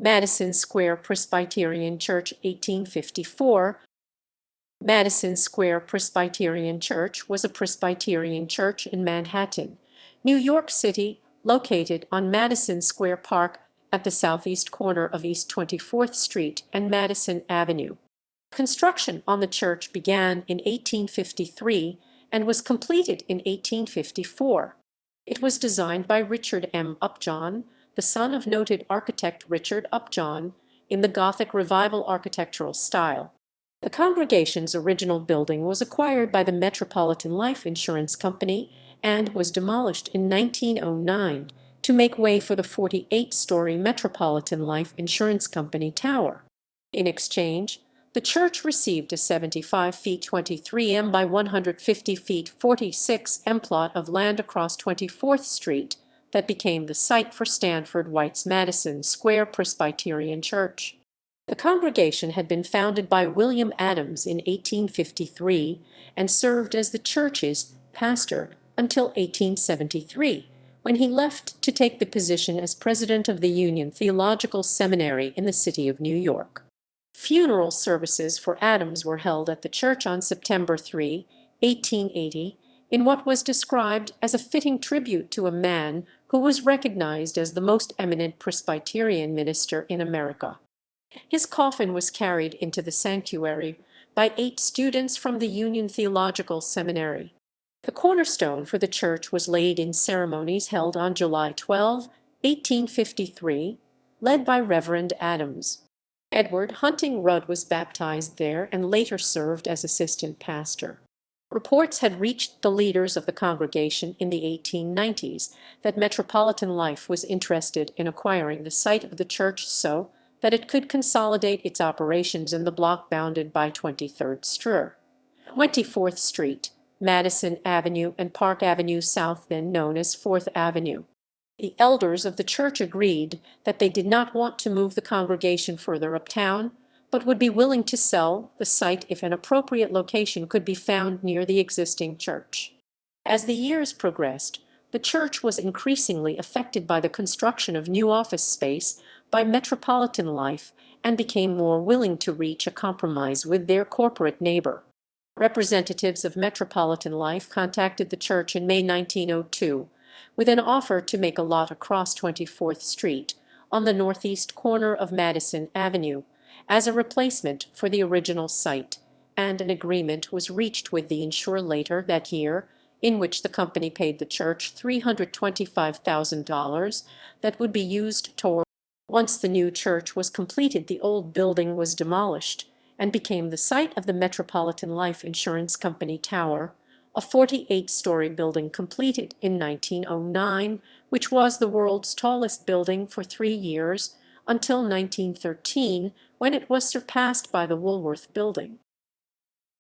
Madison Square Presbyterian Church, 1854. Madison Square Presbyterian Church was a Presbyterian church in Manhattan, New York City, located on Madison Square Park at the southeast corner of East 24th Street and Madison Avenue. Construction on the church began in 1853 and was completed in 1854. It was designed by Richard Upjohn, the son of noted architect Richard Upjohn, in the Gothic Revival architectural style. The congregation's original building was acquired by the Metropolitan Life Insurance Company and was demolished in 1909 to make way for the 48-story Metropolitan Life Insurance Company tower. In exchange, the church received a 75 feet 23 m by 150 feet 46 m plot of land across 24th Street that became the site for Stanford White's Madison Square Presbyterian Church. The congregation had been founded by William Adams in 1853 and served as the church's pastor until 1873, when he left to take the position as president of the Union Theological Seminary in the city of New York. Funeral services for Adams were held at the church on September 3, 1880, in what was described as a fitting tribute to a man who was recognized as the most eminent Presbyterian minister in America. His coffin was carried into the sanctuary by 8 students from the Union Theological Seminary. The cornerstone for the church was laid in ceremonies held on July 12, 1853, led by Reverend Adams. Edward Hunting Rudd was baptized there and later served as assistant pastor. Reports had reached the leaders of the congregation in the 1890s that Metropolitan Life was interested in acquiring the site of the church so that it could consolidate its operations in the block bounded by 23rd Street, 24th Street, Madison Avenue, and Park Avenue South, then known as 4th Avenue. The elders of the church agreed that they did not want to move the congregation further uptown, but would be willing to sell the site if an appropriate location could be found near the existing church. As the years progressed, the church was increasingly affected by the construction of new office space by Metropolitan Life and became more willing to reach a compromise with their corporate neighbor. Representatives of Metropolitan Life contacted the church in May 1902 with an offer to make a lot across 24th Street on the northeast corner of Madison Avenue as a replacement for the original site, and an agreement was reached with the insurer later that year in which the company paid the church $325,000 that would be used toward. Once the new church was completed, the old building was demolished and became the site of the Metropolitan Life Insurance Company Tower, a 48-story building completed in 1909, which was the world's tallest building for 3 years, until 1913, when it was surpassed by the Woolworth Building.